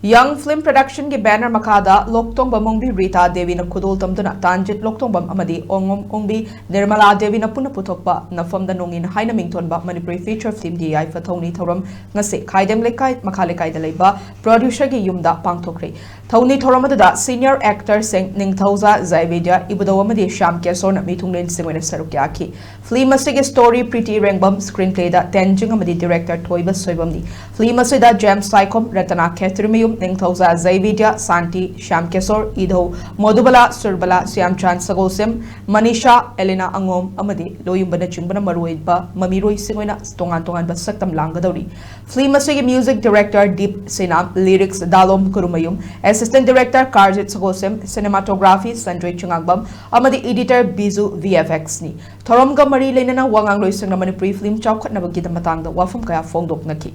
Young Film Production ki banner makada Loktongba Mongbi Rita Devi na Kudol Tamduna Tanjit Loktongba Amadi Ongom Ongbi Nirmala Devi na Puna Putokba Naphamda Nongin haina mingthonba Manipuri feature film di yaipha thouni thouram ngase khaidem lekai makhalekai da leiba producer gi yumda pangthokhre thouni thouram da senior actor sing ningthauza zaivedia ibudo amadi sham kesor na mithunglen singwena sarukya ki film asige story pretty rangbam screenplay da tenjing amadi director thoiba soibamni film asida james saikom ratana khetrimiyum ningthauza zaivedia santi sham kesor idho modubala surbala siamchan sagosem manisha elena angom amadi loyumbana chingbana maruiba mamiroi singwena tongan tongan ba saktam langgadori film asige music director deep sinam lyrics dalom kurumayum assistant director karjit sagosem cinematography sanjay chungangbam amadi editor bizu vfx ni thoram ga mari lenana wangang loisang na manipuri film chawkhat na bagida matang da wafum kaya fongdok naki